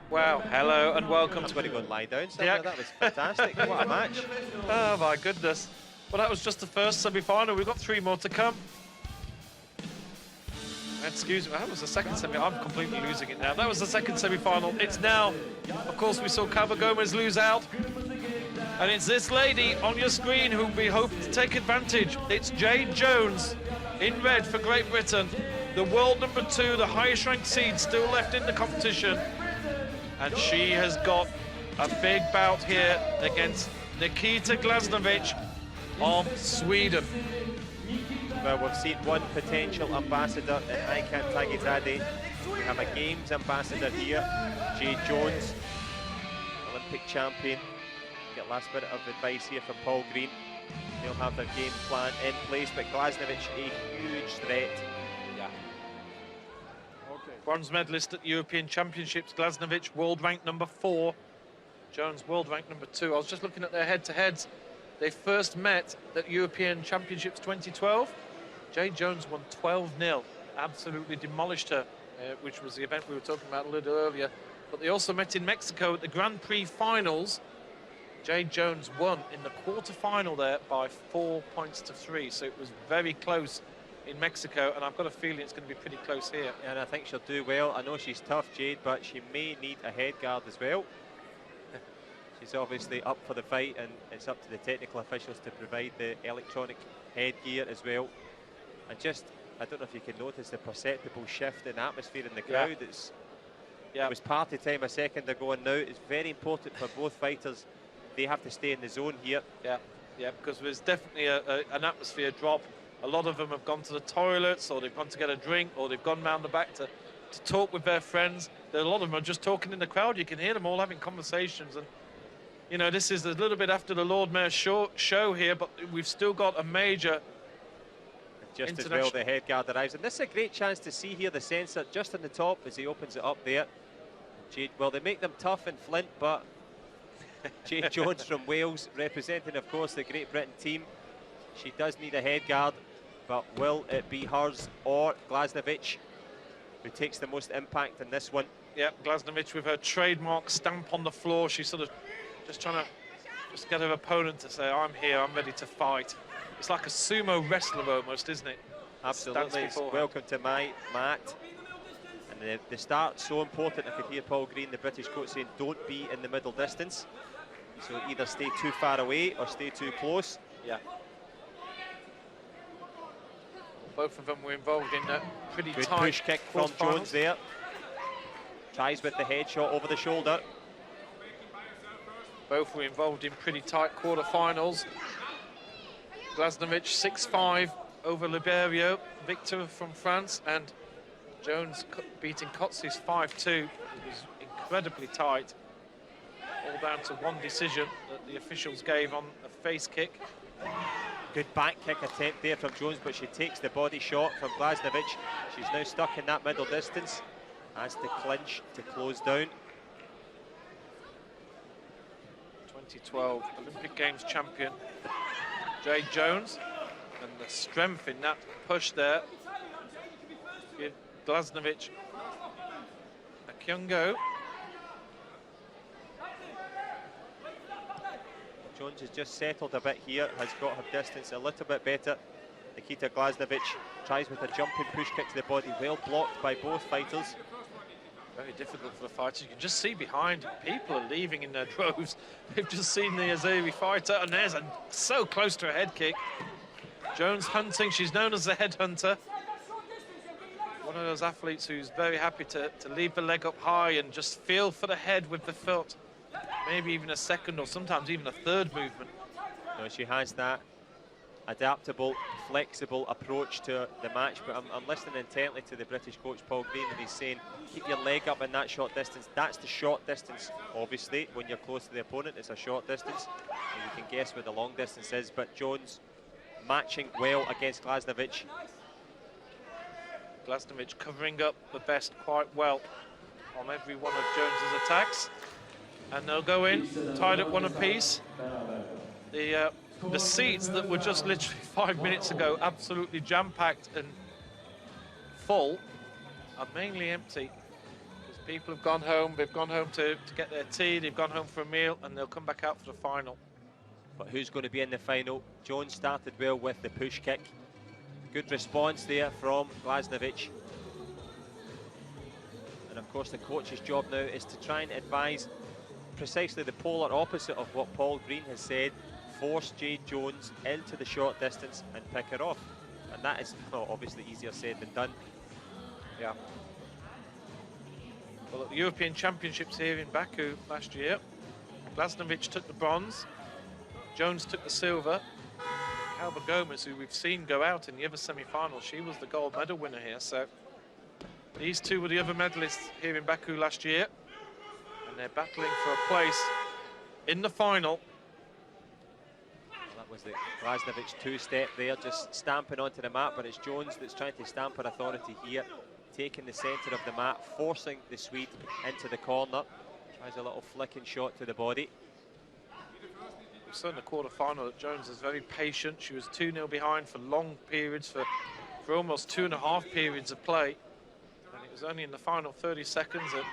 Wow, hello and welcome I'm to... going to go and lie down, so Yeah. that was fantastic. What a match. Oh my goodness. Well, that was just the first semi-final. We've got 3 more to come. Excuse me, that was the second semi. I'm completely losing it now. That was the second semi-final. It's now, of course, we saw Cava Gomez lose out. And it's this lady on your screen who we hope to take advantage. It's Jade Jones in red for Great Britain. The world number 2, the highest ranked seed still left in the competition. And she has got a big bout here against Nikita Glasnovic of Sweden. Well, we've seen one potential ambassador in Nikita Jade. We have a Games ambassador here, Jade Jones, Olympic champion. Get last bit of advice here from Paul Green. They'll have their game plan in place, but Glasnovic a huge threat. Yeah. Bronze medalist at the European Championships, Glasnovic, world rank number 4. Jones, world rank number 2. I was just looking at their head-to-heads. They first met at European Championships 2012. Jade Jones won 12-0, absolutely demolished her, which was the event we were talking about a little earlier. But they also met in Mexico at the Grand Prix finals. Jade Jones won in the quarter-final there by 4 points to 3, so it was very close in Mexico, and I've got a feeling it's going to be pretty close here. And I think she'll do well. I know she's tough, Jade, but she may need a head guard as well. She's obviously up for the fight, and it's up to the technical officials to provide the electronic headgear as well. And just, I don't know if you can notice the perceptible shift in atmosphere in the crowd. Yeah. It was party time a second ago, and now it's very important for both fighters. They have to stay in the zone here. Yeah, because there's definitely an atmosphere drop. A lot of them have gone to the toilets, or they've gone to get a drink, or they've gone round the back to talk with their friends. A lot of them are just talking in the crowd. You can hear them all having conversations. And, you know, this is a little bit after the Lord Mayor's show here, but we've still got a major... Just as well, the head guard arrives. And this is a great chance to see here the sensor just on the top as he opens it up there. Jade, well, they make them tough in Flint, but Jade Jones from Wales, representing, of course, the Great Britain team. She does need a head guard, but will it be hers or Glasnovic, who takes the most impact in this one? Yeah, Glasnovic with her trademark stamp on the floor. She's sort of just trying to get her opponent to say, I'm here, I'm ready to fight. It's like a sumo wrestler almost, isn't it? Absolutely. It's welcome to my mat. And the start's so important. I could hear Paul Green, the British coach, saying don't be in the middle distance. So either stay too far away or stay too close. Yeah. Both of them were involved in a pretty good tight push kick from Jones there. Tries with the headshot over the shoulder. Both were involved in pretty tight quarterfinals. Glasnovic 6-5 over Liberio, Victor from France, and Jones beating Kotsis 5-2. It was incredibly tight, all down to one decision that the officials gave on a face kick. Good back kick attempt there from Jones, but she takes the body shot from Glasnovic. She's now stuck in that middle distance, has to clinch to close down. 2012 Olympic Games champion Jade Jones, and the strength in that push there. Give Glasnovic a kyungo. Jones has just settled a bit here, has got her distance a little bit better. Nikita Glasnovic tries with a jumping push kick to the body, well blocked by both fighters. Very difficult for the fighters. You can just see behind, people are leaving in their droves. They've just seen the Azeri fighter, and there's so close to a head kick. Jones hunting, she's known as the headhunter. One of those athletes who's very happy to leave the leg up high and just feel for the head with the foot. Maybe even a second or sometimes even a third movement. No, she has that adaptable, flexible approach to the match, but I'm listening intently to the British coach Paul Green, and he's saying keep your leg up in that short distance. That's the short distance, obviously. When you're close to the opponent, it's a short distance, and you can guess where the long distance is. But Jones matching well against Glasnovic. Glasnovic covering up the best quite well on every one of Jones's attacks, and they'll go in tied at one apiece. The seats that were just literally 5 minutes ago absolutely jam-packed and full are mainly empty, because People have gone home. They've gone home to get their tea. They've gone home for a meal, and they'll come back out for the final. But who's going to be in the final? Jones started well with the push kick. Good response there from Glasnovic. And of course the coach's job now is to try and advise precisely the polar opposite of what Paul Green has said. Force Jade Jones into the short distance and pick her off. And that is, well, obviously easier said than done. Yeah. Well, at the European Championships here in Baku last year, Glasnovic took the bronze, Jones took the silver. Calva Gomez, who we've seen go out in the other semi-final, she was the gold medal winner here. So these two were the other medalists here in Baku last year, and they're battling for a place in the final. Well, that was the Glasnovic two-step there, just stamping onto the mat, but it's Jones that's trying to stamp her authority here, taking the centre of the mat, forcing the Swede into the corner. Tries a little flicking shot to the body. We saw in the quarter-final that Jones is very patient. She was 2-0 behind for long periods, for almost 2.5 periods of play. And it was only in the final 30 seconds that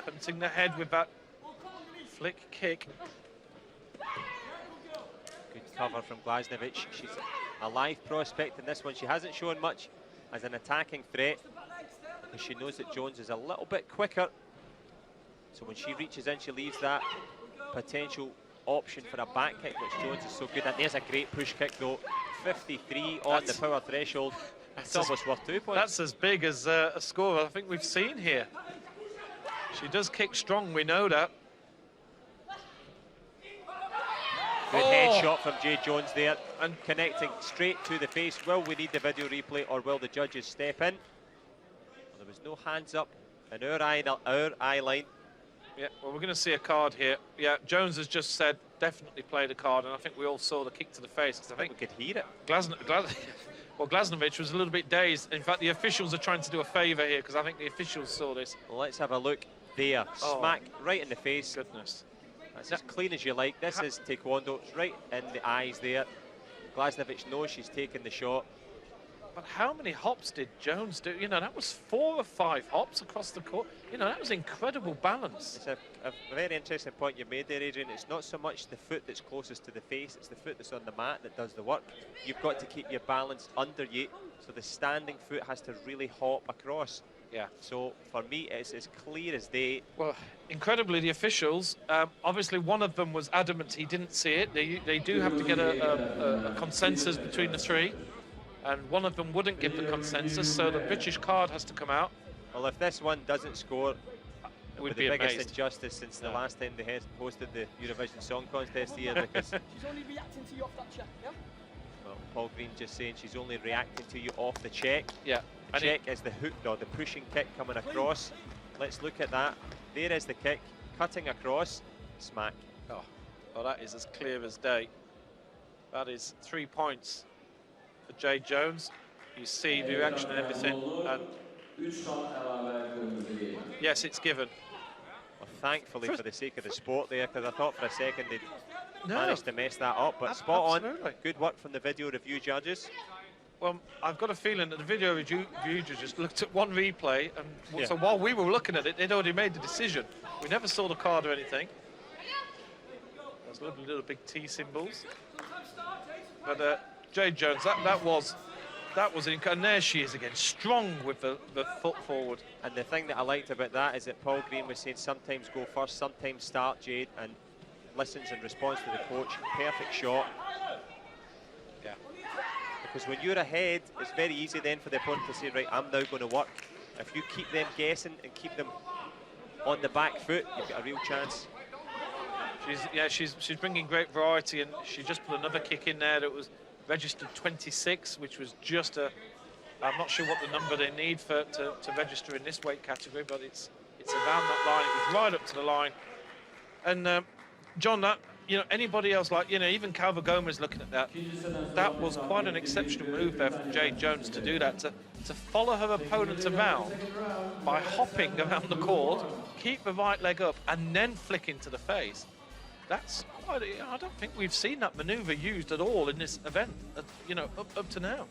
punting the head with that flick kick. Good cover from Glasnovic. She's a live prospect in this one. She hasn't shown much as an attacking threat because she knows that Jones is a little bit quicker. So when she reaches in, she leaves that potential option for a back kick, which Jones is so good at. There's a great push kick though. 53 on the power threshold. That's almost worth 2 points. That's as big as a score I think we've seen here. She does kick strong, we know that. Good headshot from Jade Jones there, and connecting straight to the face. Will we need the video replay, or will the judges step in? Well, there was no hands up in our eye line. Yeah, well, we're going to see a card here. Yeah, Jones has just said definitely played a card, and I think we all saw the kick to the face. Because I think we could hear it. Well, Glasnovic was a little bit dazed. In fact, the officials are trying to do a favour here because I think the officials saw this. Well, let's have a look there. Smack right in the face. Goodness. That's as clean as you like. This is Taekwondo. It's right in the eyes there. Glasnovic knows she's taken the shot. But how many hops did Jones do? You know, that was 4 or 5 hops across the court. You know, that was incredible balance. It's a very interesting point you made there, Adrian. It's not so much the foot that's closest to the face, it's the foot that's on the mat that does the work. You've got to keep your balance under you, so the standing foot has to really hop across. Yeah. So for me, it's as clear as day. Well, incredibly, the officials, obviously one of them was adamant he didn't see it. They do have to get a consensus between the three. And one of them wouldn't give the consensus, so the British card has to come out. Well, if this one doesn't score, it would be the biggest amazed. injustice since the last time they hosted the Eurovision Song Contest here. Because she's only reacting to you off that check, yeah? Well, Paul Green just saying she's only reacting to you off the check. Yeah. The check is the hook, or the pushing kick coming across. Let's look at that. There is the kick, cutting across, smack. Oh, well, that is as clear as day. That is 3 points for Jade Jones. You see the reaction and everything. And yes, it's given. Well, thankfully for the sake of the sport there, because I thought for a second they'd managed to mess that up, but spot absolutely. on. Good work from the video review judges. Well, I've got a feeling that the video review judges looked at one replay, and so while we were looking at it, they'd already made the decision. We never saw the card or anything. Those lovely little big T symbols. But Jade Jones, that was and there she is again, strong with the foot forward. And the thing that I liked about that is that Paul Green was saying sometimes go first, sometimes start Jade, and listens in response to the coach. Perfect shot. Yeah. Because when you're ahead, it's very easy then for the opponent to say, right, I'm now going to work. If you keep them guessing and keep them on the back foot, you've got a real chance. She's bringing great variety, and she just put another kick in there that was registered 26, which was just I'm not sure what the number they need to register in this weight category, but it's around that line. It was right up to the line. And John, anybody else, like, even Calva Gomez looking at that, that was quite an exceptional move there from Jade Jones to do that, to follow her opponent around by hopping around the court, keep the right leg up, and then flick into the face. That's quite I don't think we've seen that maneuver used at all in this event, up to now.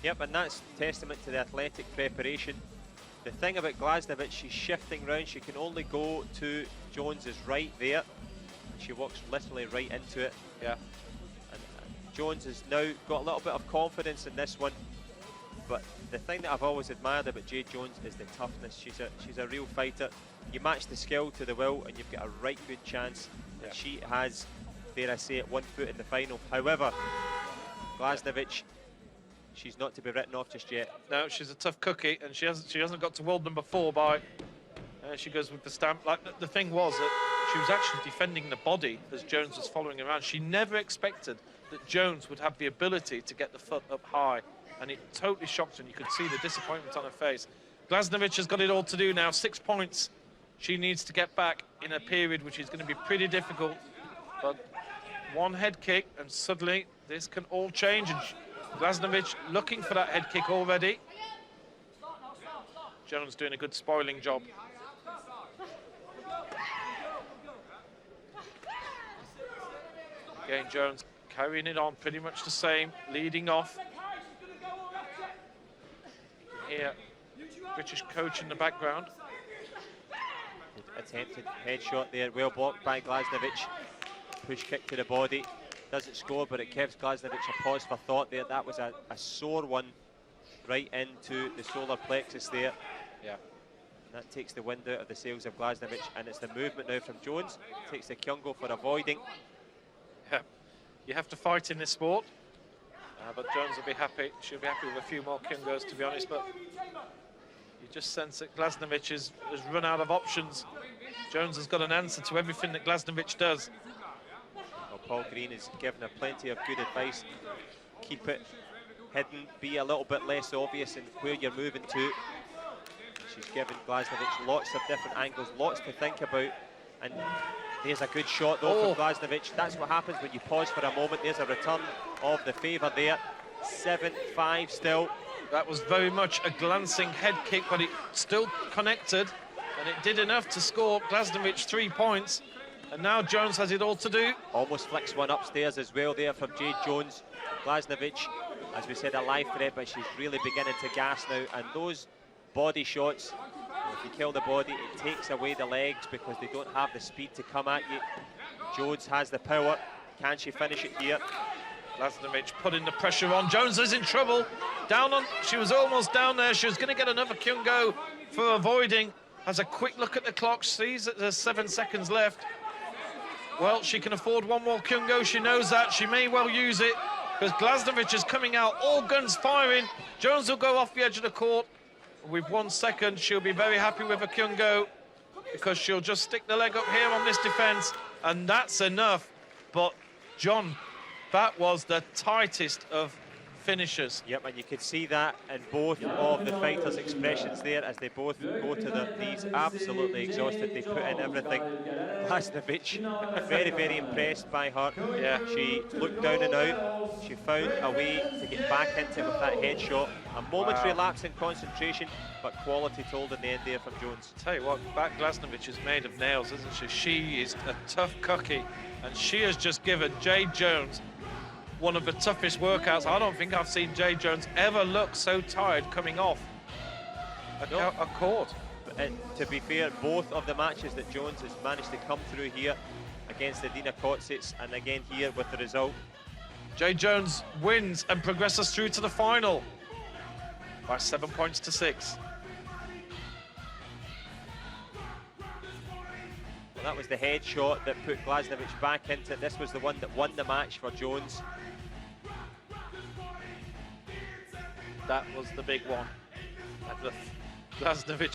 Yep, and that's testament to the athletic preparation The thing about Glasnovic, she's shifting round. She can only go to Jones's right there. And she walks literally right into it. Yeah. And Jones has now got a little bit of confidence in this one. But the thing that I've always admired about Jade Jones is the toughness. She's a real fighter. You match the skill to the will and you've got a right good chance. Yeah. And she has, dare I say it, 1 foot in the final. However, Glasnovic, she's not to be written off just yet. No, she's a tough cookie, and she hasn't got to world number 4 by. She goes with the stamp. Like the thing was that she was actually defending the body as Jones was following her around. She never expected that Jones would have the ability to get the foot up high, and it totally shocked her. And you could see the disappointment on her face. Glasnovic has got it all to do now. 6 points. She needs to get back in a period which is going to be pretty difficult. But one head kick, and suddenly this can all change. And Glasnovic looking for that head kick already. Jones doing a good spoiling job. Again, Jones carrying it on pretty much the same, leading off. You can hear British coach in the background. Attempted headshot there, well blocked by Glasnovic. Push kick to the body. Doesn't score, but it gives Glasnovic a pause for thought there. That was a sore one right into the solar plexus there. Yeah. And that takes the wind out of the sails of Glasnovic, and it's the movement now from Jones. Takes the Kyungo for avoiding. Yeah. You have to fight in this sport. But Jones will be happy. She'll be happy with a few more Kyungos, to be honest. But you just sense that Glasnovic has run out of options. Jones has got an answer to everything that Glasnovic does. Well, Paul Green has given her plenty of good advice. Keep it hidden, be a little bit less obvious in where you're moving to. She's given Glasnovic lots of different angles, lots to think about. And there's a good shot though from Glasnovic. That's what happens when you pause for a moment. There's a return of the favour there. 7-5 still. That was very much a glancing head kick, but it still connected, and it did enough to score Glasnovic 3 points. And now Jones has it all to do. Almost flicks one upstairs as well there from Jade Jones. Glasnovic, as we said, a live threat, but she's really beginning to gas now. And those body shots, if you kill the body, it takes away the legs because they don't have the speed to come at you. Jones has the power. Can she finish it here? Glasnovic putting the pressure on. Jones is in trouble. Down on, she was almost down there. She was going to get another Kyungo for avoiding. Has a quick look at the clock, sees that there's 7 seconds left. Well, she can afford one more Kyungo. She knows that. She may well use it because Glasnovic is coming out, all guns firing. Jones will go off the edge of the court. With 1 second, she'll be very happy with a Kyungo because she'll just stick the leg up here on this defense, and that's enough. But, John, that was the tightest of finishes. Yep, and you could see that in both of the fighters' expressions there as they both go to their knees, absolutely exhausted. They put in everything. Glasnovic, very, very impressed by her. Yeah. She looked down and out. She found a way to get back into it with that headshot. A momentary lapse in concentration, but quality told in the end there from Jones. Tell you what, that Glasnovic is made of nails, isn't she? She is a tough cookie, and she has just given Jade Jones one of the toughest workouts. I don't think I've seen Jade Jones ever look so tired coming off a court. And to be fair, both of the matches that Jones has managed to come through here against Adina Kotsits, and again here with the result. Jade Jones wins and progresses through to the final by 7 points to 6. Well, that was the headshot that put Glasnovic back into it. This was the one that won the match for Jones. That was the big one. Glasnovic